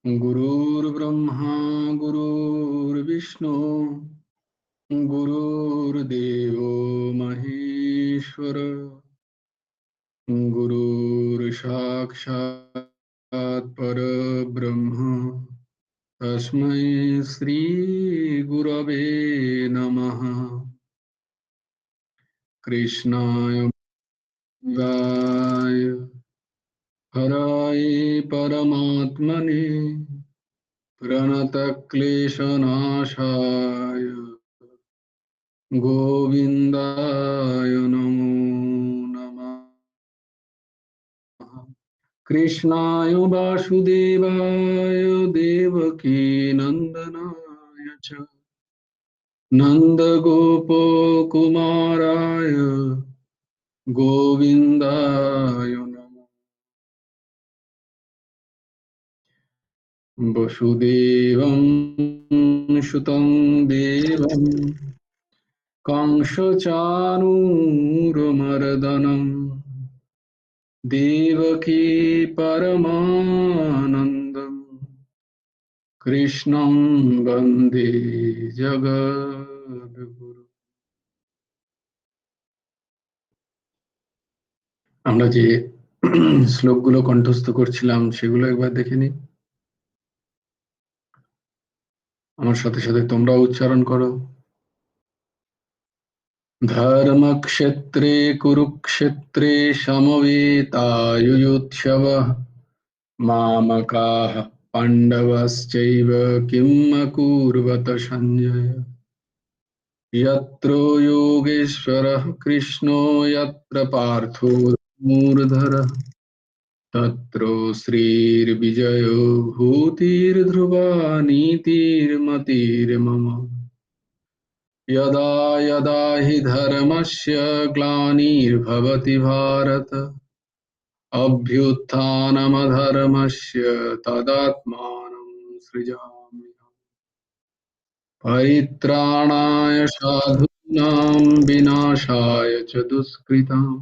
गुरुर्ब्रह्मा गुरुर्विष्णु गुरुर्देवो महेश्वर गुरुर्साक्षात् परब्रह्म तस्मै श्री गुरवे नमः। कृष्णाय वाय हराय परमात्मने प्रणतक्लेशनाशाय गोविन्दाय नमो नमः। कृष्णाय वासुदेवाय देवकीनन्दनाय च नन्दगोपकुमाराय गोविन्दाय नमः। वसुदेवं सुतं देवं कंसचाणूरमर्दनं देवकी परमानन्दं कृष्णं वन्दे जगद्गुरु। আমরা যে শ্লোকগুলো কণ্ঠস্থ করছিলাম সেগুলো একবার দেখে নিই। আমার সাথে সাথে তোমরাও উচ্চারণ করো। ধর্মক্ষেত্রে কুরুক্ষেত্রে সমবেতাयुयुत्सवः मामकाः पाण्डवश्चैव किम् अकुर्वत सञ्जय। यत्र योगेश्वरः कृष्णो यत्र पार्थो धनुर्धरः तत्र श्रीर्विजयो भूतिर्ध्रुवा नीतिर्मतिर्मम। यदा यदा हि धर्मस्य ग्लानिर्भवति भारत अभ्युत्थानमधर्मस्य तदात्मानं सृजामि। परित्राणाय साधूनां विनाशाय च दुष्कृतां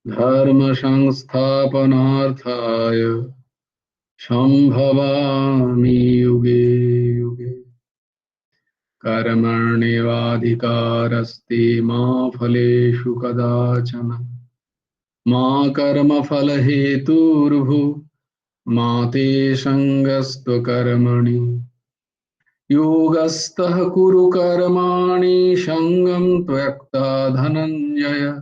धर्म संस्थापनार्थाय संभवामि युगे युगे। कर्मण्येवाधिकारस्ते मा फलेषु कदाचन मा कर्मफलहेतुर्भुः मा ते सङ्गस्त्वकर्मणि। योगस्थः कुरु कर्माणि सङ्गं त्यक्त्वा धनञ्जय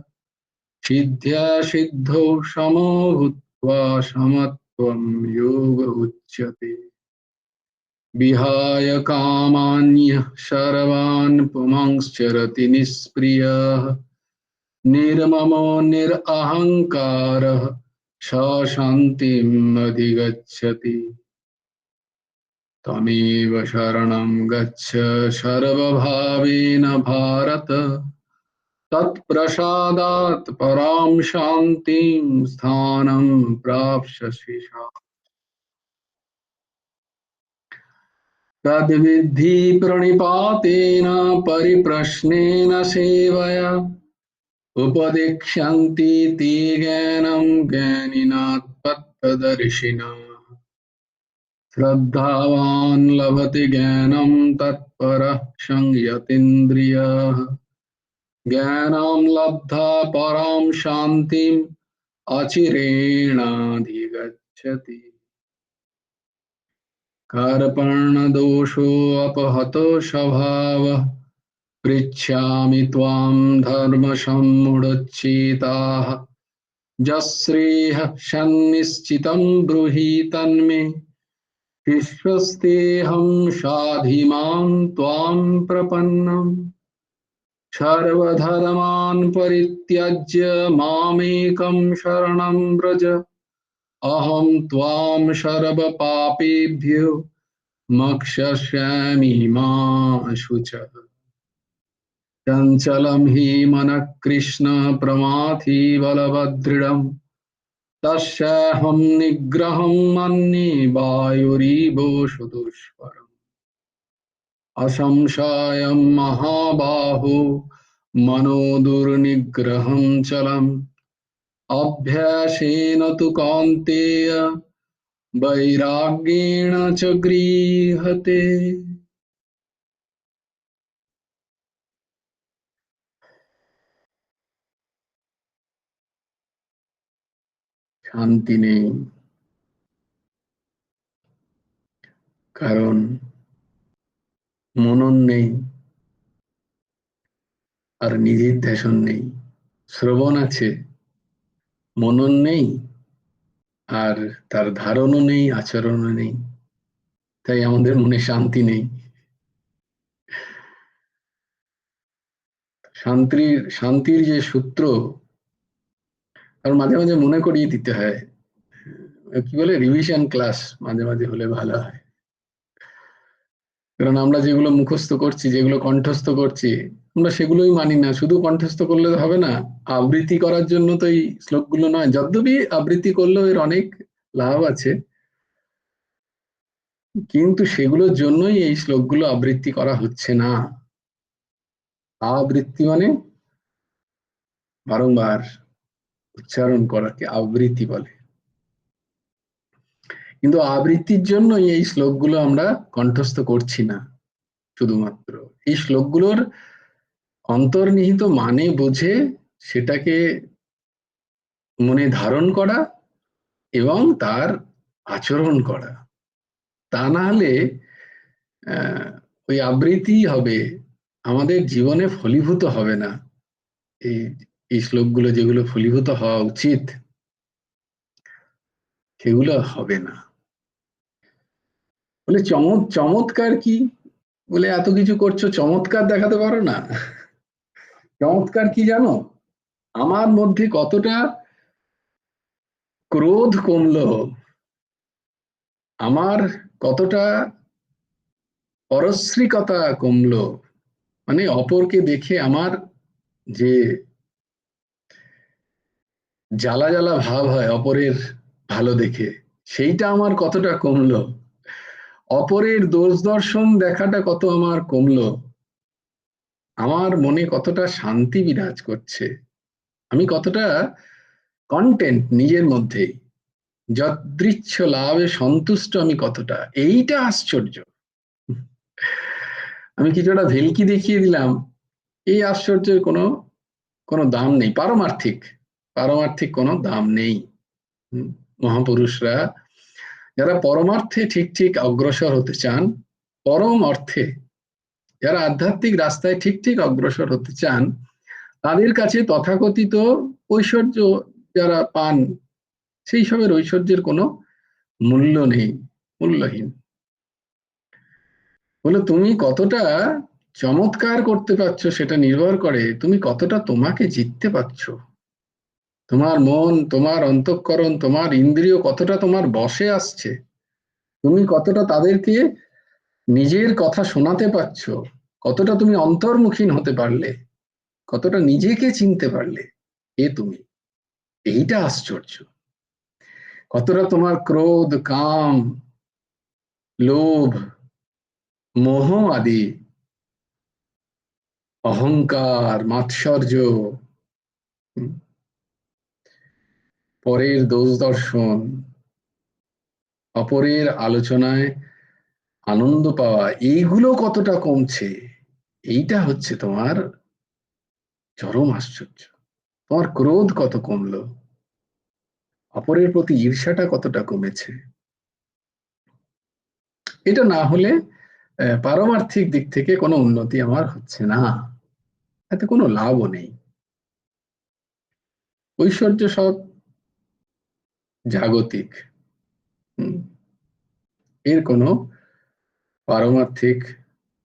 सिद्ध्या सिद्धौ समो भूत्वा समत्वं योग उच्यते। विहाय कामान्यः सर्वान् पुमांश्चरति निष्क्रियः निर्ममो निरहङ्कारः स शान्तिम् अधिगच्छति। तमेव शरणं गच्छ सर्वभावेन भारत तत्प्रसादात् परां शान्तिं स्थानं प्राप्स्यसि। तद्विद्धि प्रणिपातेन परिप्रश्नेन सेवया उपदिक्ष्यन्ति ते ज्ञानं ज्ञानिनात्तत्त्वदर्शिनः। श्रद्धावान् लभते ज्ञानं तत्परः संयतीन्द्रियः ज्ञानं लब्ध्वा परां शान्तिम् अचिरेणाधिगच्छति। कार्पण्यदोषोऽपहतो स्वभावः पृच्छामि त्वां धर्मसम्मुढच्छेताः यश्रेयः सन्निश्चितं ब्रूहि तन्मे विश्वस्तेऽहं साधिमां त्वां प्रपन्नम्। सर्वधर्मान् परित्यज्य मामेकं शरणं व्रज अहं त्वां सर्वपापेभ्यो मोक्षयिष्यामि मा शुचः। चञ्चलं हि मनः कृष्ण प्रमाथि बलवदृढम् तस्याहं निग्रहं मन्ये वायुरिवोषु दुष्करम्। असंशयं महाबाहो मनो दुर्निग्रहं चलम् अभ्यासेन तु कौन्तेय वैराग्येण च गृह्यते। শান্তি নেই, কারণ মনন নেই আর নিধিধ্যাসন নেই। শ্রবণ আছে, মনন নেই, আর তার ধারণও নেই, আচরণও নেই। তাই আমাদের মনে শান্তি নেই। শান্তির যে সূত্র, আর মাঝে মাঝে মনে করিয়ে দিতে হয়, কি বলে, রিভিশন ক্লাস মাঝে মাঝে হলে ভালো হয়। কারণ আমরা যেগুলো মুখস্থ করছি, যেগুলো কণ্ঠস্থ করছি, আমরা সেগুলোই মানি না। শুধু কণ্ঠস্থ করলে তো হবে না, আবৃত্তি করার জন্য তো এই শ্লোকগুলো নয়। যদ্যপি আবৃত্তি করলেও এর অনেক লাভ আছে, কিন্তু সেগুলোর জন্যই এই শ্লোকগুলো আবৃত্তি করা হচ্ছে না। আবৃত্তি মানে বারংবার উচ্চারণ করাকে আবৃত্তি বলে। কিন্তু আবৃত্তির জন্যই এই শ্লোকগুলো আমরা কণ্ঠস্থ করছি না। শুধুমাত্র এই শ্লোকগুলোর অন্তর্নিহিত মানে বুঝে সেটাকে মনে ধারণ করা এবং তার আচরণ করা। তা না হলে ওই আবৃত্তি হবে, আমাদের জীবনে ফলীভূত হবে না। এই এই শ্লোকগুলো যেগুলো ফলীভূত হওয়া উচিত, সেগুলো হবে না। বলে চমৎকার কি? বলে এত কিছু করছো, চমৎকার দেখাতে পারো না? চমৎকার কি জানো? আমার মধ্যে কতটা ক্রোধ কমলো, আমার কতটা পরশ্রীকতা কমলো, মানে অপরকে দেখে আমার যে জ্বালা জ্বালা ভাব হয় অপরের ভালো দেখে, সেইটা আমার কতটা কমলো, অপরের দোষ দর্শন দেখাটা কত আমার কমলো, আমার মনে কতটা শান্তি বিরাজ করছে, আমি কতটা কন্টেন্ট নিজের মধ্যেই, যদৃচ্ছ লাভে সন্তুষ্ট আমি কতটা, এইটা আশ্চর্য। আমি কিছুটা ভেলকি দেখিয়ে দিলাম, এই আশ্চর্যের কোনো কোনো দাম নেই। পারমার্থিক পারমার্থিক কোনো দাম নেই। মহাপুরুষরা যারা পরমার্থে ঠিক ঠিক অগ্রসর হতে চান, পরম অর্থে যারা আধ্যাত্মিক রাস্তায় ঠিক ঠিক অগ্রসর হতে চান, তাদের কাছে তথাকথিত ঐশ্বর্য যারা পান, সেই সবের ঐশ্বর্যের কোনো মূল্য নেই, মূল্যহীন। বলে তুমি কতটা চমৎকার করতে পারছো সেটা নির্ভর করে তুমি কতটা তোমাকে জিততে পারছো। তোমার মন, তোমার অন্তঃকরণ, তোমার ইন্দ্রিয় কতটা তোমার বশে আসছে, তুমি কতটা তাদেরকে নিজের কথা শোনাতে পারছো, কতটা তুমি অন্তর্মুখীন হতে পারলে, কতটা নিজেকে চিনতে পারলে, এ তুমি, এইটা আশ্চর্য। কতটা তোমার ক্রোধ, কাম, লোভ, মোহ আদি, অহংকার, মাৎসর্য, পরের দোষ দর্শন, অপরের আলোচনায় আনন্দ পাওয়া, এইগুলো কতটা কমছে, এইটা হচ্ছে তোমার চরম আশ্চর্য। তোমার ক্রোধ কত কমলো, অপরের প্রতি ঈর্ষাটা কতটা কমেছে। এটা না হলে পারমার্থিক দিক থেকে কোনো উন্নতি আমার হচ্ছে না, এতে কোনো লাভও নেই। ঐশ্বর্য সব জাগতিক, এর কোনো পারমার্থিক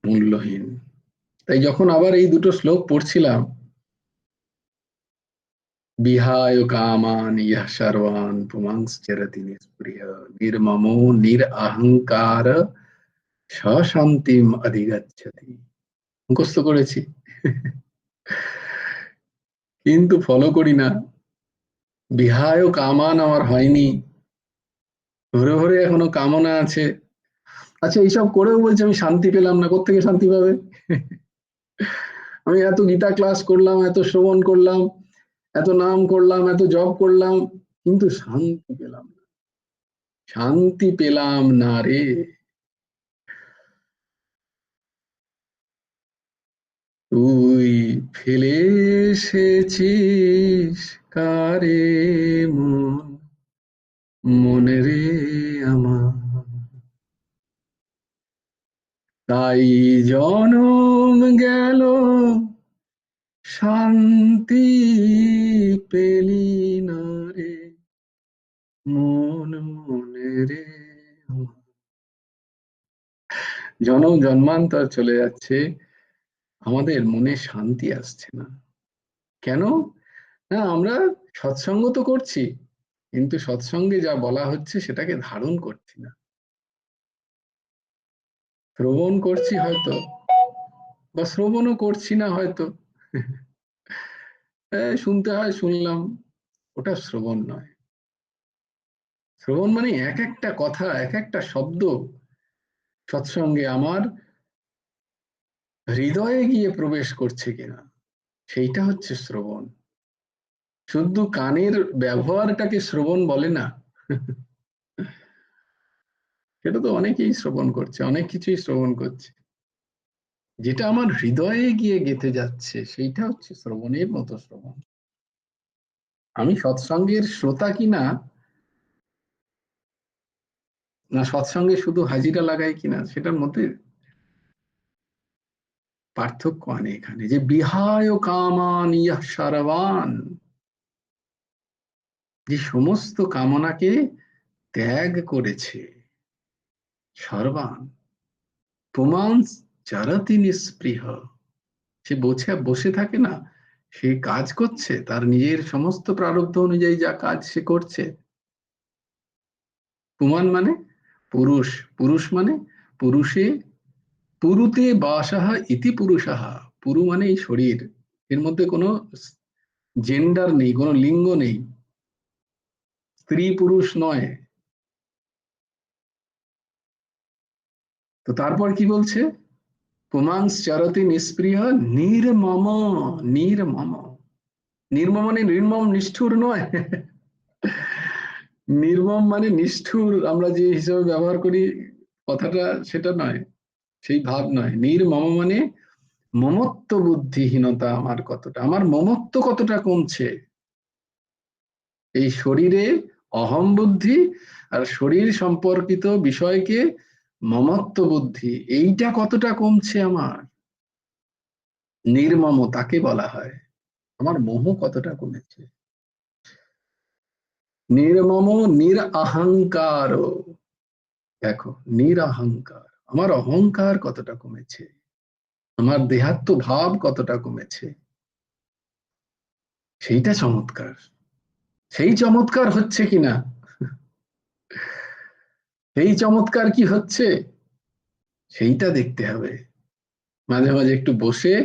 মূল্যহীন। তাই যখন আবার এই দুটো শ্লোক পড়ছিলাম, বিহায় কামান ইহ সর্বান পুমাংশ্চরতি নিস্পৃহ নির্মমো নিরঅহংকার সশান্তিম অধিগচ্ছতি, মুখস্থ করেছি কিন্তু ফলো করি না। বিহায় কামান আমার হয়নি, ভরে ভরে এখনো কামনা আছে। আচ্ছা, এইসব করেও বলছে আমি শান্তি পেলাম না, কোত্থেকে শান্তি পাবে? আমি এত গীতা ক্লাস করলাম, এত শ্রবণ করলাম, এত নাম করলাম, এত জপ করলাম, কিন্তু শান্তি পেলাম না, শান্তি পেলাম না রে। তুই ফেলে এসেছিস কারে মন, মনে রে আমার, তাই জনম গেল শান্তি পেলি না রে মন, মনে রে আমার। জনম জন্মান্তর চলে যাচ্ছে, আমাদের মনে শান্তি আসছে না। কেন? না, আমরা সৎসঙ্গ তো করছি, কিন্তু সৎসঙ্গে যা বলা হচ্ছে সেটাকে ধারণ করছি না। শ্রবণ করছি হয়তো, বা শ্রবণও করছি না হয়তো। শুনতে হয়, শুনলাম, ওটা শ্রবণ নয়। শ্রবণ মানে এক একটা কথা, এক একটা শব্দ সৎসঙ্গে আমার হৃদয়ে গিয়ে প্রবেশ করছে কিনা, সেইটা হচ্ছে শ্রবণ। শুধু কানের ব্যবহারটাকে শ্রবণ বলে না। সেটা তো অনেকেই শ্রবণ করছে, অনেক কিছুই শ্রবণ করছে, যেটা আমার হৃদয়ে গিয়ে গেঁথে যাচ্ছে সেইটা হচ্ছে শ্রবণের মতো শ্রবণ। আমি সৎসঙ্গের শ্রোতা কিনা, না সৎসঙ্গে শুধু হাজিরা লাগাই কিনা, সেটার মধ্যে পার্থক্য আনে এখানে। যে বিহায় কামান ইহ সারবান, যে সমস্ত কামনাকে ত্যাগ করেছে, সর্বান পুমাং চরতি নিস্পৃহ, সে বসে থাকে না, সে কাজ করছে, তার নিজের সমস্ত প্রারব্ধ অনুযায়ী যা কাজ সে করছে। পুমান মানে পুরুষ, পুরুষ মানে পুরুষে, পুরুতে বাসাহা ইতি পুরুষাহা, পুরু মানে এই শরীর, এর মধ্যে কোনো জেন্ডার নেই, কোনো লিঙ্গ নেই, স্ত্রী পুরুষ নয়। তো তারপর কি বলছে? পুমাংস চরতি নিষ্প্রিয় নির্মম, নির্মম, নির্মম মানে নির্মম নিষ্ঠুর নয়। নির্মম মানে নিষ্ঠুর, আমরা যে হিসাবে ব্যবহার করি কথাটা, সেটা নয়, সেই ভাব নয়। নির্মম মানে মমত্ব বুদ্ধিহীনতা আমার কতটা, আমার মমত্ব কতটা কমছে এই শরীরে, অহম বুদ্ধি আর শরীর সম্পর্কিত বিষয়কে মমত্ব বুদ্ধি, এইটা কতটা কমছে আমার, নির্মম তাকে বলা হয়। আমার মোহ কতটা কমেছে, নির্মম নিরঅহংকার, দেখো নিরঅহংকার, আমার অহংকার কতটা কমেছে, আমার দেহাত্ম ভাব কতটা কমেছে, সেইটা চমৎকার। সেই চমৎকার হচ্ছে কিনা, সেই চমৎকার কি হচ্ছে সেইটা দেখতে হবে। মাঝে মাঝে একটু বসে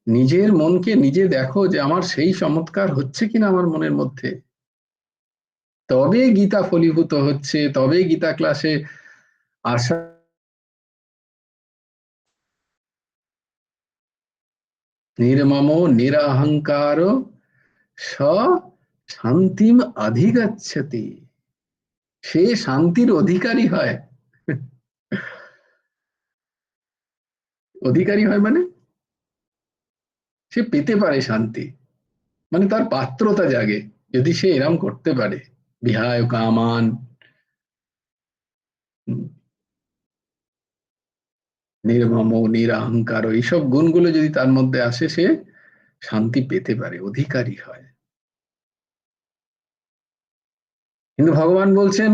নিজের মনকে নিজে দেখো যে আমার সেই চমৎকার হচ্ছে কিনা আমার মনের মধ্যে, তবে গীতা ফলীভূত হচ্ছে, তবে গীতা ক্লাসে আসা। নির্মম নিরহংকার স শান্তিম অধিগচ্ছতি, সে শান্তির অধিকারী হয়। অধিকারী হয় মানে সে পেতে পারে শান্তি, মানে তার পাত্রতা জাগে, যদি সে এরম করতে পারে। বিহায় কামান, নির্মম নিরহংকার, এইসব গুণগুলো যদি তার মধ্যে আসে, সে শান্তি পেতে পারে, অধিকারী হয়। কিন্তু ভগবান বলছেন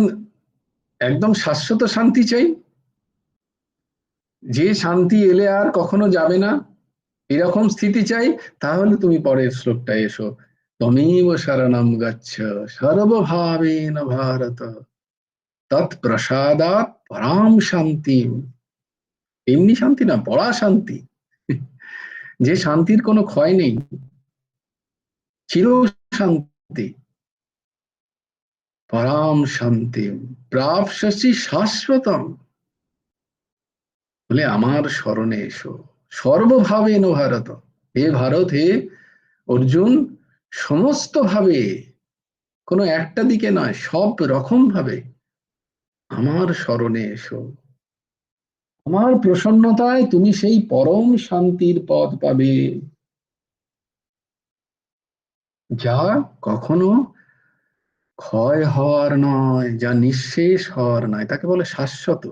একদম শাশ্বত শান্তি চাই, যে শান্তি এলে আর কখনো যাবে না, এরকম স্থিতি চাই। তাহলে তুমি পরের শ্লোকটায় এসো, তমেব শরণম গচ্ছ সর্বভাবেন ভারত, তৎপ্রসাদাৎ পরাম শান্তি, এমনি শান্তি না, পড়া শান্তি, যে শান্তির কোনো ক্ষয় নেই, চির শান্তি, পরাম শান্তি প্রাপস্যসি শাশ্বতম, বলে আমার স্মরণে এসো, সর্বভাবেন ভারত, হে ভারত, হে অর্জুন, সমস্ত ভাবে, কোনো একটা দিকে নয়, সব রকম ভাবে আমার স্মরণে এসো। আমার প্রসন্নতায় তুমি সেই পরম শান্তির পথ পাবে, যা কখনো ক্ষয় হওয়ার নয়, যা নিঃশেষ হওয়ার নয়, তাকে বলে শাশ্বত।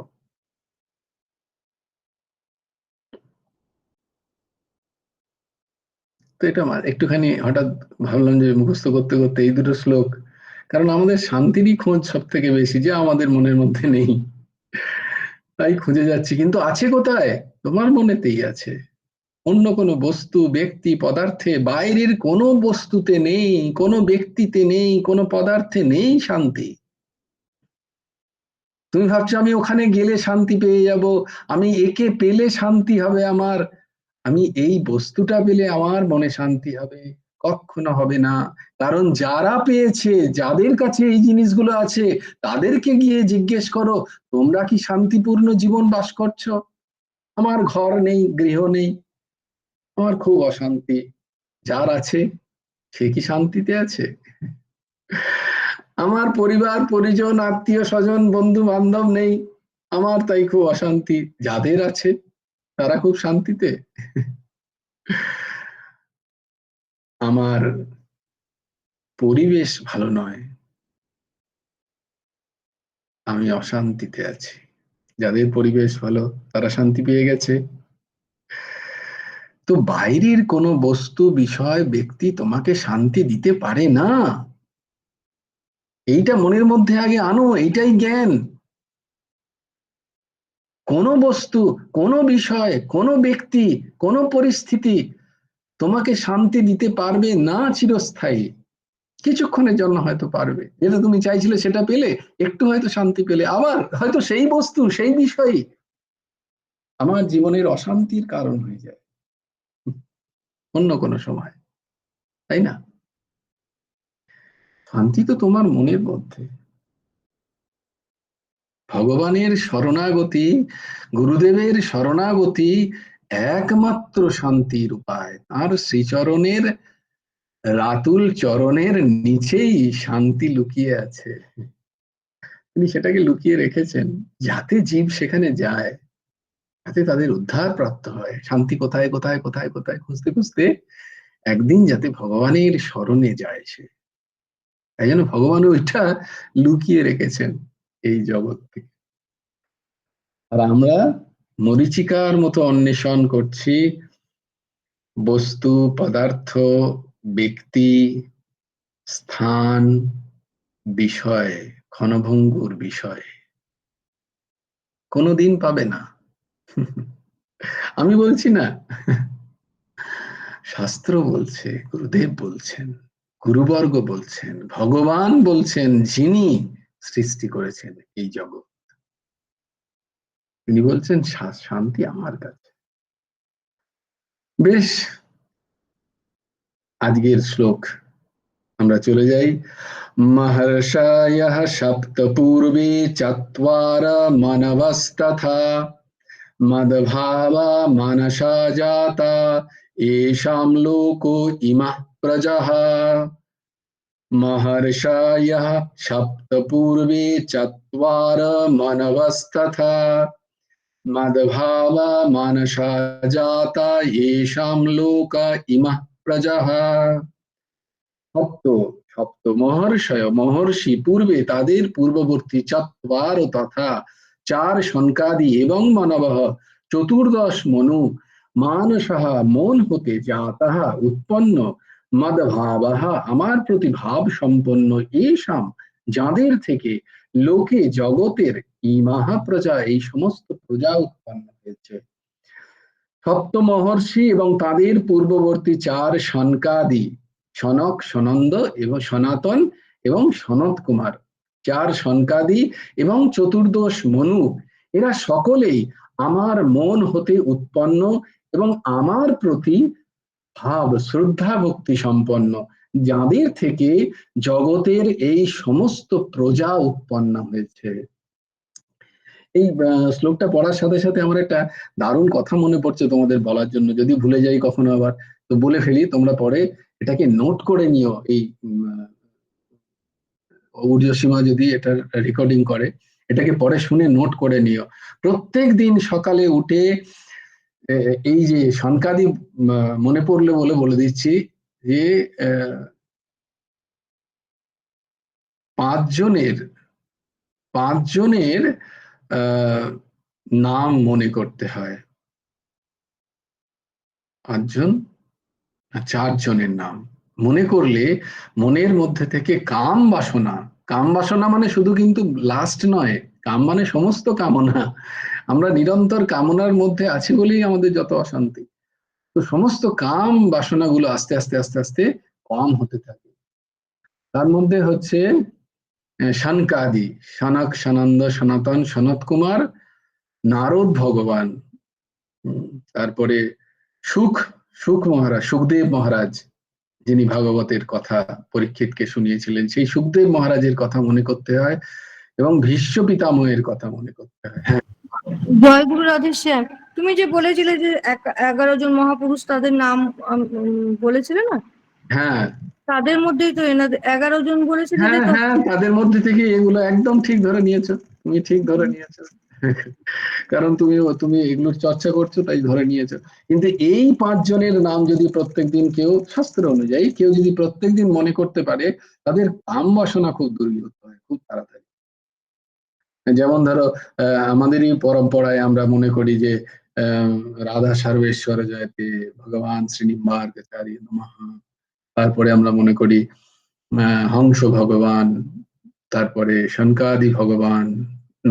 তো এটা একটুখানি হঠাৎ ভাবলাম যে মুখস্থ করতে করতে এই দুটো শ্লোক, কারণ আমাদের শান্তিরই খোঁজ সব থেকে বেশি, যে আমাদের মনের মধ্যে নেই, তাই খুঁজে যাচ্ছি, কিন্তু আছে কোথায়? তোমার মনেতেই আছে। অন্য কোনো বস্তু, ব্যক্তি, পদার্থে, বাইরের কোনো বস্তুতে নেই, কোনো ব্যক্তিতে নেই, কোনো পদার্থে নেই শান্তি। তুমি ভাবছো আমি ওখানে গেলে শান্তি পেয়ে যাব, আমি একে পেলে শান্তি হবে আমার, আমি এই বস্তুটা পেলে আমার মনে শান্তি হবে, কখনো হবে না। কারণ যারা পেয়েছে, যাদের কাছে এই জিনিসগুলো আছে, তাদেরকে গিয়ে জিজ্ঞেস করো, তোমরা কি শান্তিপূর্ণ জীবন বাস করছো? আমার ঘর নেই, গৃহ নেই, আমার খুব অশান্তি। যার আছে সে কি শান্তিতে আছে? আমার পরিবার পরিজন, আত্মীয় স্বজন, বন্ধু বান্ধব নেই, আমার তাই খুব অশান্তি। যাদের আছে তারা খুব শান্তিতে। আমার পরিবেশ ভালো নয়, আমি অশান্তিতে আছি। যাদের পরিবেশ ভালো তারা শান্তি পেয়ে গেছে। তো বাইরের কোনো বস্তু, বিষয়, ব্যক্তি তোমাকে শান্তি দিতে পারে না। এইটা মনের মধ্যে আগে আনো, এইটাই জ্ঞান। কোনো বস্তু, কোনো বিষয়, কোনো ব্যক্তি, কোনো পরিস্থিতি তোমাকে শান্তি দিতে পারবে না চিরস্থায়ী। কিছুক্ষণের জন্য হয়তো পারবে, যেটা তুমি চাইছিলে সেটা পেলে, একটু হয়তো শান্তি পেলে, আবার হয়তো সেই বস্তু, সেই বিষয় আমার জীবনের অশান্তির কারণ হয়ে যায় অন্য কোনো সময়, তাই না? শান্তি তো তোমার মনের মধ্যে। ভগবানের শরণাগতি, গুরুদেবের শরণাগতি একমাত্র শান্তির উপায়। তার শ্রীচরণের রাতুল চরণের নিচেই শান্তি লুকিয়ে আছে। তিনি সেটাকে লুকিয়ে রেখেছেন, যাতে জীব সেখানে যায়, যাতে তাদের উদ্ধার প্রাপ্ত হয়। শান্তি কোথায় কোথায় কোথায় কোথায় খুঁজতে খুঁজতে একদিন যাতে ভগবানের শরণে যায় সে। তাই জন্য ভগবান ওইটা লুকিয়ে রেখেছেন এই জগৎ থেকে। আর আমরা মরীচিকার মতো অন্বেষণ করছি বস্তু, পদার্থ, ব্যক্তি, স্থান, বিষয়, ক্ষণভঙ্গুর বিষয়। কোনোদিন পাবে না। আমি বলছি না, শাস্ত্র বলছে, গুরুদেব বলছেন, গুরুবর্গ বলছেন, ভগবান বলছেন, যিনি সৃষ্টি করেছেন এই জগৎ, তিনি বলছেন শান্তি আমার কাছে। বেশ, আজকের শ্লোক আমরা চলে যাই। মহর্ষায়ঃ সপ্ত পূর্বে চত্বার মানবস্তথা মদ্ভাবা মানসা জাতা এষাম লোকো ইমঃ প্রজাঃ। महर्षयः सप्त पूर्वे चत्वार मनवस्तथा मद्भावा मानसा जाता येषां लोक इमः प्रजाः। সপ্ত, সপ্ত মহর্ষয়, মহর্ষি, পূর্বে তাদের পূর্ববর্তী, চত্বার তথা চার, শনকাদি এবং মানবঃ চতুর্দশ মনু, মানসহ মন হতে, যা তাহা উৎপন্ন, মদভাবাহ আমার প্রতি ভাব সম্পন্ন, এসাম যাদের থেকে, লোকে জগতের ইমাহা প্রজা এই সমস্ত প্রজা উৎপন্ন হয়েছে। সপ্ত মহর্ষি এবং তাদের পূর্ববর্তী চার সনকাদি, সনক, সনন্দ এবং সনাতন এবং সনত কুমার, চার সনকাদি এবং চতুর্দশ মনু, এরা সকলেই আমার মন হতে উৎপন্ন এবং আমার প্রতি ভাব, শ্রদ্ধা, ভক্তি সম্পন্ন, যাদের থেকে জগতের এই সমস্ত প্রজা উৎপন্ন হয়েছে। এই শ্লোকটা পড়ার সাথে সাথে আমার একটা দারুণ কথা মনে পড়ছে তোমাদের বলার জন্য, যদি ভুলে যাই কখনো আবার, তো বলে ফেলি, তোমরা পরে এটাকে নোট করে নিও, এই অডিও সীমা যদি এটা রেকর্ডিং করে, এটাকে পরে শুনে নোট করে নিও। প্রত্যেক দিন সকালে উঠে এই যে সনকাদি মনে পড়লে বলে বলে দিচ্ছি যে পাঁচজনের পাঁচজনের নাম মনে করতে হয়। পাঁচজন, চারজনের নাম মনে করলে মনের মধ্যে থেকে কাম বাসনা, কাম বাসনা মানে শুধু কিন্তু লাস্ট নয়, কাম মানে সমস্ত কামনা, আমরা নিরন্তর কামনার মধ্যে আছি বলেই আমাদের যত অশান্তি। তো সমস্ত কাম বাসনাগুলো আস্তে আস্তে আস্তে আস্তে কম হতে থাকে। তার মধ্যে হচ্ছে সনকাদি, সনক, সনন্দ, সনাতন, সনত কুমার, নারদ ভগবান, তারপরে সুখ, সুখ মহারাজ, সুখদেব মহারাজ, যিনি ভাগবতের কথা পরীক্ষিতকে শুনিয়েছিলেন, সেই সুখদেব মহারাজের কথা মনে করতে হয়, এবং ভীষ্ম পিতামহের কথা মনে করতে হয়। হ্যাঁ, জয়গুরু রাধেশ্যাম, তুমি যে বলেছিলে যে 11 জন মহাপুরুষ তাদের নাম বলেছিলে না, হ্যাঁ, তাদের মধ্যেই তো এনাদের 11 জন বলেছিলে যে হ্যাঁ, হ্যাঁ, তাদের মধ্যে থেকে এগুলো একদম ঠিক ধরে নিয়েছো, তুমি ঠিক ধরে নিয়েছো। কারণ তুমি এগুলোর চর্চা করছো তাই ধরে নিয়েছো। কিন্তু এই পাঁচজনের নাম যদি প্রত্যেকদিন কেউ, শাস্ত্র অনুযায়ী কেউ যদি প্রত্যেকদিন মনে করতে পারে, তাদের কাম বাসনা খুব দূরীভূত হয় খুব তাড়াতাড়ি। যেমন ধরো আমাদেরই পরম্পরায় আমরা মনে করি যে রাধা সর্বেশ্বর জয়তে, ভগবান শ্রীনিম্বার্কাচার্য নমঃ, তারপরে আমরা মনে করি হংস ভগবান, তারপরে শনকাদি ভগবান,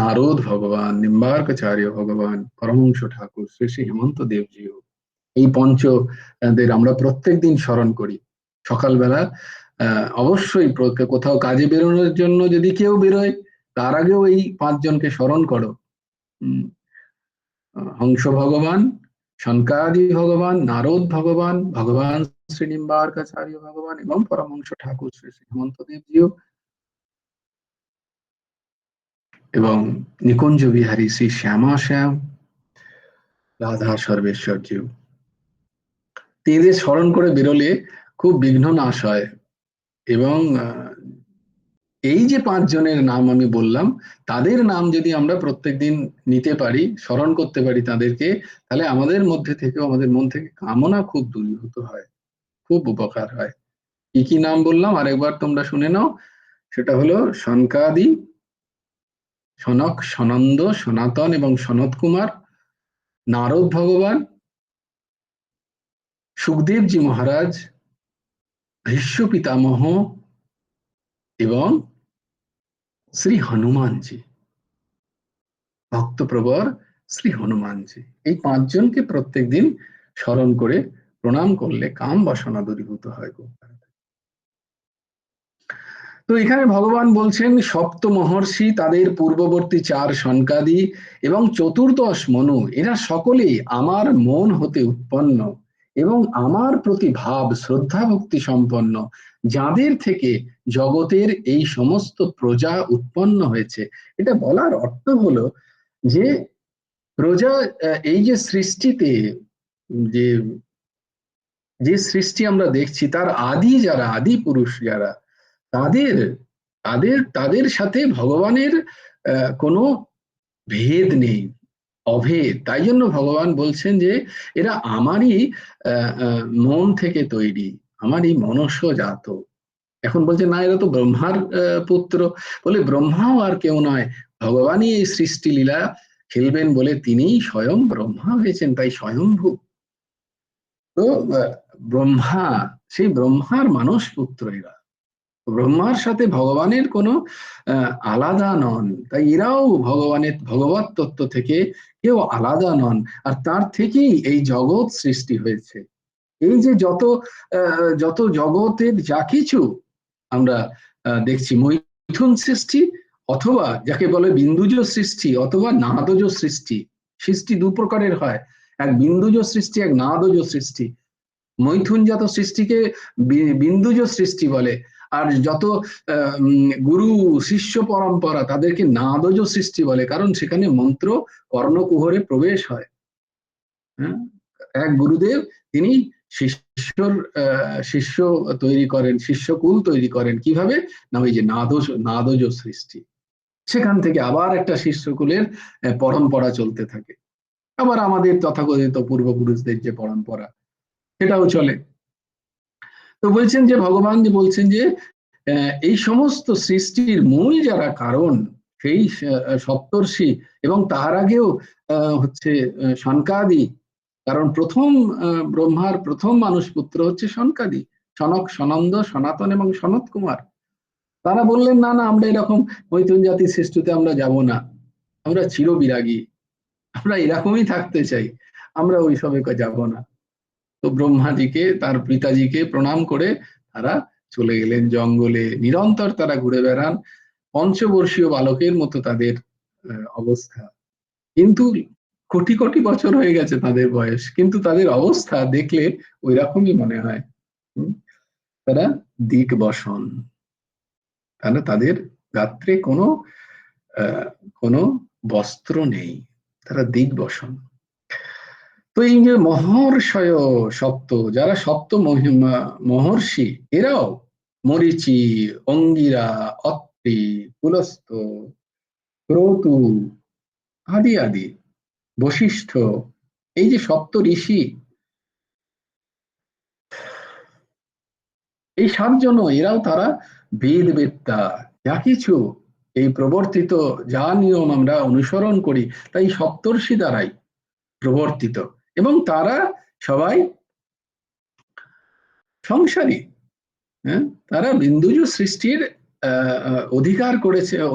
নারদ ভগবান, নিম্বার্কাচার্য ভগবান, পরমহংস ঠাকুর, শ্রী শ্রী হেমন্ত দেবজিও, এই পঞ্চদের আমরা প্রত্যেক দিন স্মরণ করি সকালবেলা। অবশ্যই কোথাও কাজে বেরোনোর জন্য যদি কেউ বেরোয়, তার আগেও এই পাঁচজনকে স্মরণ করো। হংস ভগবান, শনকাদি ভগবান, নারদ ভগবান, ভগবান শ্রীনিম্বার্কাচার্য ভগবান এবং পরমহংস ঠাকুর শ্রী শ্রী হেমন্ত দেবজিও, এবং নিকুঞ্জ বিহারী শ্রী শ্যামা শ্যাম, রাধা সর্বেশ্বরজিও। এদের স্মরণ করে বেরোলে খুব বিঘ্ন নাশ হয়। এবং এই যে পাঁচজনের নাম আমি বললাম, তাদের নাম যদি আমরা প্রত্যেকদিন নিতে পারি, স্মরণ করতে পারি তাদেরকে, তাহলে আমাদের মধ্যে থেকে, আমাদের মন থেকে কামনা খুব দূরীভূত হয়, খুব উপকার হয়। কি কি নাম বললাম আরেকবার তোমরা শুনে নাও। সেটা হলো সনকাদি, সনক, সনন্দ, সনাতন এবং সনত কুমার, নারদ ভগবান, সুখদেবজি মহারাজ, ভীষ্ম পিতামহ এবং শ্রী হনুমানজি, ভক্তপ্রবর শ্রী হনুমানজি। এই পাঁচজনকে প্রত্যেকদিন স্মরণ করে প্রণাম করলে কাম বাসনা দূরীভূত হয় খুব। তো এখানে ভগবান বলছেন সপ্ত মহর্ষি, তাদের পূর্ববর্তী চার সনকাদি এবং চতুর্দশ মনু, এরা সকলেই আমার মন হতে উৎপন্ন এবং আমার প্রতি ভাব শ্রদ্ধা ভক্তি সম্পন্ন, যাদের থেকে জগতের এই সমস্ত প্রজা উৎপন্ন হয়েছে। এটা বলার অর্থ হলো যে প্রজা, এই যে সৃষ্টিতে যে যে সৃষ্টি আমরা দেখছি, তার আদি যারা, আদি পুরুষ যারা, তাদের তাদের তাদের সাথে ভগবানের কোনো ভেদ নেই, অভেদ। তাই জন্য ভগবান বলছেন যে এরা আমারই মন থেকে তৈরি, আমারই মনস্য জাত। এখন বলছে না, এরা তো ব্রহ্মার পুত্র। বলে ব্রহ্মাও আর কেউ নয়, ভগবানই এই সৃষ্টি লীলা খেলবেন বলে তিনি স্বয়ং ব্রহ্মা হয়েছেন, তাই স্বয়ংভূ। তো ব্রহ্মা, সেই ব্রহ্মার মানস পুত্র এরা, ব্রহ্মার সাথে ভগবানের কোনো আলাদা নন, তাই এরাও ভগবানের ভগবত তত্ত্ব থেকে কেউ আলাদা নন। আর তার থেকেই এই জগৎ সৃষ্টি হয়েছে। এই যে যত জগতের যা কিছু আমরা দেখছি, মৈথুন সৃষ্টি, অথবা যাকে বলে বিন্দুজ সৃষ্টি, অথবা নাদজ সৃষ্টি। সৃষ্টি দু প্রকারের হয়, এক বিন্দুজ সৃষ্টি, এক নাদজ সৃষ্টি। মৈথুনজাত সৃষ্টিকে বিন্দুজ সৃষ্টি বলে, আর যত গুরু শিষ্য পরম্পরা তাদেরকে নাদজ সৃষ্টি বলে, কারণ সেখানে মন্ত্র কর্ণকুহরে প্রবেশ হয়। হ্যাঁ, এক গুরুদেব তিনি শিষ্যর শিষ্য তৈরি করেন, শিষ্যকুল তৈরি করেন কিভাবে, না ওই যে নাদজ সৃষ্টি, সেখান থেকে আবার একটা শিষ্যকুলের পরম্পরা চলতে থাকে। আবার আমাদের তথাকথিত পূর্বপুরুষদের যে পরম্পরা সেটাও চলে। তো বলছেন যে ভগবান যে বলছেন যে এই সমস্ত সৃষ্টির মূল যারা কারণ সেই সপ্তর্ষি, এবং তার আগেও হচ্ছে সনকাদি, কারণ প্রথম ব্রহ্মার প্রথম মানুষ পুত্র হচ্ছে সনকাদি, সনক, সনন্দ, সনাতন এবং সনত কুমার। তারা বললেন না না, আমরা এরকম মৈথুন জাতির শ্রেষ্ঠতে আমরা যাব না, আমরা চিরবিরাগী, আমরা এরকমই থাকতে চাই, আমরা ওইসবে যাব না। তো ব্রহ্মাজিকে, তার পিতাজিকে প্রণাম করে তারা চলে গেলেন জঙ্গলে, নিরন্তর তারা ঘুরে বেড়ান, পঞ্চবর্ষীয় বালকের মতো তাদের অবস্থা। কিন্তু কোটি কোটি বছর হয়ে গেছে তাদের বয়স, কিন্তু তাদের অবস্থা দেখলে ওই রকমই মনে হয়। তারা দিগ্বসন, তাহলে তাদের গাত্রে কোনো বস্ত্র নেই, তারা দিগ্বসন। তো এই যে মহর্ষয় সপ্ত, যারা সপ্ত মহর্ষি, এরাও মরীচি, অঙ্গিরা, অত্রি, পুলস্ত, ক্রতু আদি আদি, বশিষ্ঠ, এই যে সপ্ত ঋষি, এই 7 জন এরাও তারা বেদ বেত্তা, যা কিছু এই প্রবর্তিত যা নিয়ম আমরা অনুসরণ করি তাই সপ্তর্ষি দ্বারাই প্রবর্তিত, এবং তারা সবাই সংসারী। হ্যাঁ, তারা বিন্দুজ সৃষ্টির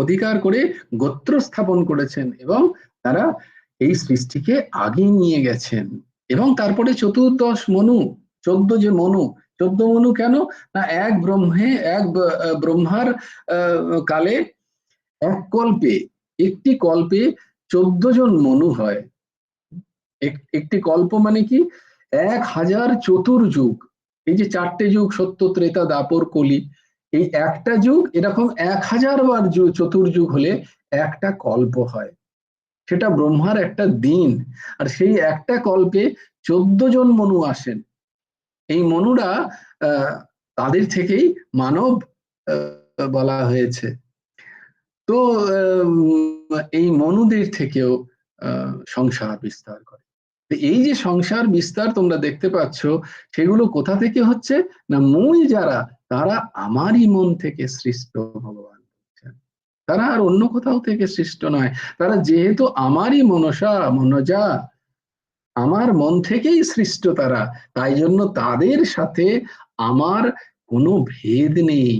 অধিকার করে গোত্র স্থাপন করেছেন, এবং তারা এই সৃষ্টিকে আগে নিয়ে গেছেন। এবং তারপরে চতুর্দশ মনু, 14 যে মনু, 14 মনু কেন না, এক ব্রহ্মার কালে এক কল্পে, একটি কল্পে 14 জন মনু হয়। একটি কল্প মানে কি, 1000 চতুর্যুগ। এই যে 4টে যুগ, সত্য, ত্রেতা, দাপর, কলি, এই একটা যুগ এরকম 1000 বার চতুর্যুগ হলে একটা কল্প হয়, সেটা ব্রহ্মার একটা দিন। আর সেই একটা কল্পে 14 জন মনু আসেন। এই মনুরা তাদের থেকেই মানব বলা হয়েছে। তো এই মনুদের থেকেও সংসার বিস্তার করে। এই যে সংসার বিস্তার তোমরা দেখতে পাচ্ছ, সেগুলো কোথা থেকে হচ্ছে না, মূল যারা, তারা আমারই মন থেকে সৃষ্ট ভগবান, তারা আর অন্য কোথাও থেকে সৃষ্ট নয়। তারা যেহেতু আমারই মনজা, আমার মন থেকেই সৃষ্ট তারা, তাই জন্য তাদের সাথে আমার কোনো ভেদ নেই,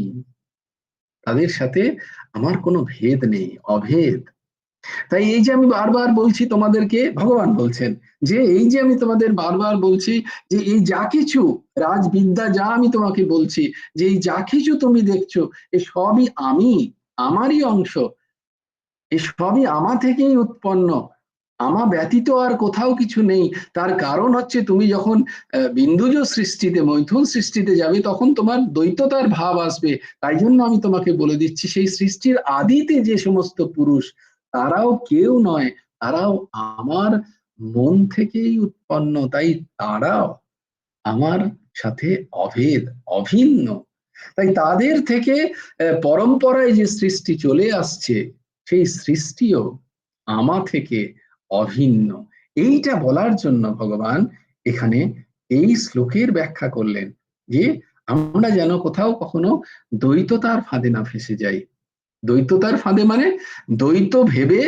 তাদের সাথে আমার কোনো ভেদ নেই, অভেদ। তাই এই যে আমি বারবার বলছি তোমাদেরকে, ভগবান বলছেন যে এই যে আমি তোমাদের বারবার বলছি যে এই যা কিছু রাজবিদ্যা, যা আমি তোমাকে বলছি, যে এই যা কিছু তুমি দেখছো, এ সবই আমি, আমারই অংশ, এ সবই আমা থেকেই উৎপন্ন, আমা ব্যতীত আর কোথাও কিছু নেই। তার কারণ হচ্ছে তুমি যখন বিন্দুজ সৃষ্টিতে, মৈথুন সৃষ্টিতে যাবে, তখন তোমার দ্বৈততার ভাব আসবে। তাই জন্য আমি তোমাকে বলে দিচ্ছি, সেই সৃষ্টির আদিতে যে সমস্ত পুরুষ, তারাও কেউ নয়, তারাও আমার মন থেকেই উৎপন্ন, তাই তারাও আমার সাথে অভেদ, অভিন্ন। তাই তাদের থেকে পরম্পরায় যে সৃষ্টি চলে আসছে, সেই সৃষ্টিও আমা থেকে অভিন্ন। এইটা বলার জন্য ভগবান এখানে এই শ্লোকের ব্যাখ্যা করলেন, যে আমরা যেন কোথাও কখনো দ্বৈততার ফাঁদে না ফেসে যাই। দ্বৈততার ফাঁদে মানে দ্বৈত ভেবে,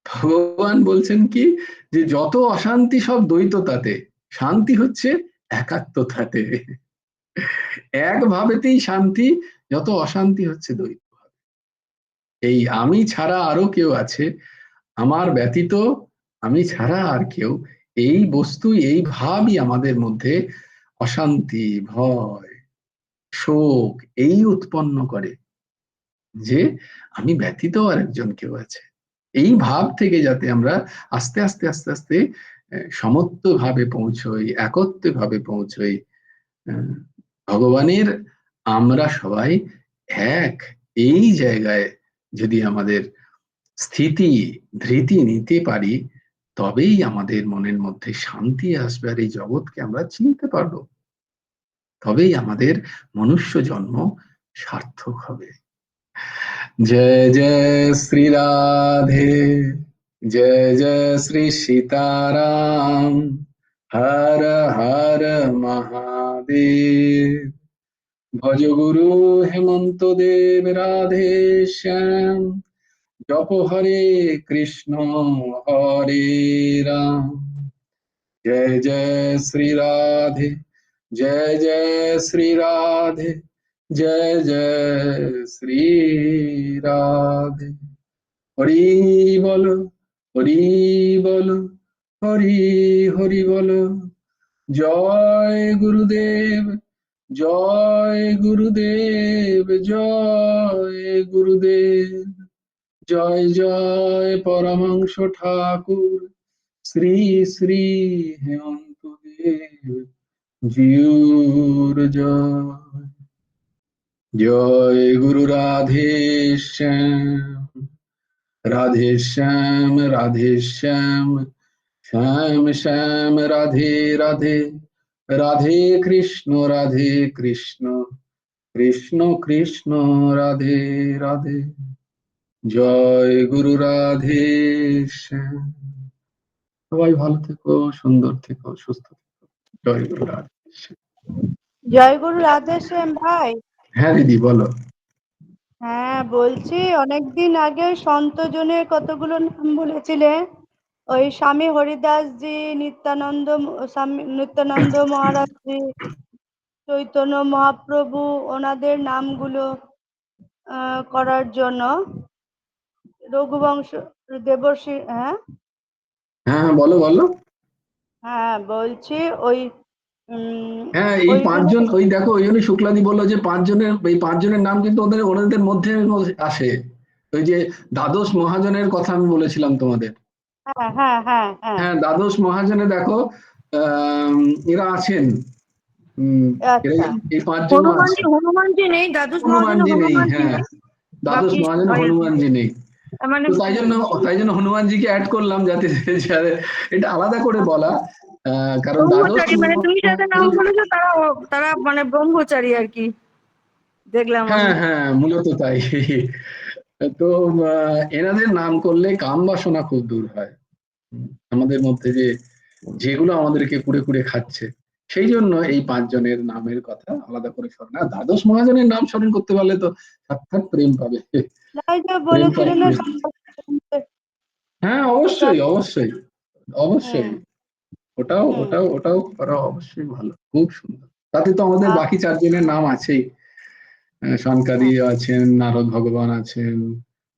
ভগবান বলছেন কি, যে যত অশান্তি সব দ্বৈততাতে, শান্তি হচ্ছে একাত্মতাতে। এক ভাবেতেই শান্তি, যত অশান্তি হচ্ছে দ্বৈত। এই আমি ছাড়া আরো কেউ আছে, আমার ব্যতীত আমি ছাড়া আর কেউ, এই বস্তু, এই ভাবই আমাদের মধ্যে অশান্তি, ভয়, শোক এই উৎপন্ন করে, যে আমি ব্যতীত আর একজন কেউ আছে। এই ভাব থেকে যাতে আমরা আস্তে আস্তে আস্তে আস্তে সমত্ব ভাবে পৌঁছই, একত্ব ভাবে পৌঁছই, ভগবানের আমরা সবাই এক, এই জায়গায় যদি আমাদের স্থিতি ধৃতি নিতে পারি, তবেই আমাদের মনের মধ্যে শান্তি আসবে আর এই জগৎকে আমরা চিনতে পারবো। তবেই আমাদের মনুষ্য জন্ম সার্থক হবে। जय जय श्री राधे, जय जय श्री सीताराम, हर हर महादेव। भज गुरु हेमंत देव राधे श्याम, जप हरे कृष्ण हरे राम। जय जय श्री राधे, जय जय श्री राधे, जय जय श्री राधे। हरि बोलो, हरि बोलो, हरि हरि बोलो। जय गुरुदेव, जय गुरुदेव, जय गुरुदेव। जय जय परमहंस ठाकुर श्री श्री हेमंत देव जिउर जय। जय गुरु राधे श्याम, राधे श्याम, राधे श्याम, श्याम श्याम राधे राधे, राधे कृष्ण, राधे कृष्ण, कृष्ण कृष्ण राधे राधे। जय गुरु राधे श्याम। সবাই ভালো থেকো, সুন্দর থেকো, সুস্থ থেকো। জয় গুরু রাধে শ্যাম। জয় গুরু রাধে শ্যাম ভাই। হ্যাঁ দিদি বলো। হ্যাঁ বলছি, অনেকদিন আগে সন্তজনের কতগুলো নাম বলেছিলে, ওই স্বামী হরিদাস জি, নিত্যানন্দ মহারাজ জি, চৈতন্য মহাপ্রভু, ওনাদের নামগুলো করার জন্য রঘুবংশ দেবর্ষি। হ্যাঁ হ্যাঁ বলো বলো। হ্যাঁ বলছি ওই হ্যাঁ এই ওইগুলো। পাঁচজন, ওই দেখো ওই জন্য শুক্লাদি বললো যে এই পাঁচজনের নাম কিন্তু ওদের ওনাদের মধ্যে আসে। ওই যে দ্বাদশ মহাজনের কথা আমি বলেছিলাম তোমাদের। হ্যাঁ হ্যাঁ হ্যাঁ হ্যাঁ হ্যাঁ দ্বাদশ মহাজনে দেখো আহ এরা আছেন। এরা আচ্ছা এই পাঁচজনও আছে। হনুমানজি নেই, দ্বাদশ মহাজনে হনুমানজি নেই, হনুমানজি হ্যাঁ নেই। দ্বাদশ বাকি মহাজনে সবাই আছে। হনুমানজি নেই। তার মানে তো তাই জন্য হনুমানজিকে অ্যাড করলাম, যাতে এটা আলাদা করে বলা। কারণ দ্বাদশ ব্রহ্মচারী, মানে তুমি যাদের নাম বলেছো তারা তারা মানে ব্রহ্মচারী আর কি, দেখলাম আমি। হ্যাঁ হ্যাঁ মূলত তাই। তো এনাদের নাম করলে কাম বাসনা খুব দূর হয়। আমাদের মধ্যে যেগুলো আমাদেরকে কুড়ে কুড়ে খাচ্ছে, সেই জন্য এই পাঁচজনের নামের কথা আলাদা করে স্মরণ। আর দ্বাদশ মহাজনের নাম স্মরণ করতে পারলে তো সাক্ষাৎ প্রেম পাবে। তাই যে প্রেম বলেছিলেন না, পাবে। হ্যাঁ অবশ্যই অবশ্যই অবশ্যই। হুম ওটাও হুম ওটাও ওটাও করা অবশ্যই ভালো, খুব সুন্দর। তাতে তো আমাদের আ- বাকি চারজনের নাম আছেই। সনকাদি হ্যাঁ আছেন, নারদ ভগবান আছেন,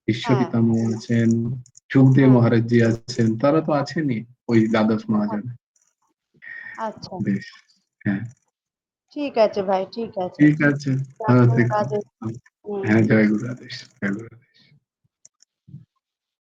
বিশ্ব হ্যাঁ পিতামহ আছেন, সুখদেব হ্যাঁ মহারাজ জি আছেন, তারা তো আছেনই ওই দ্বাদশ হ্যাঁ, মহাজনে। আচ্ছা বেশ। হ্যাঁ ঠিক আছে ভাই, ঠিক আছে। ঠিক আছে, ভালো রাধে থেকো। রাধে। হুম হ্যাঁ জয় গুরু আদেশ, জয় গুরু আদেশ।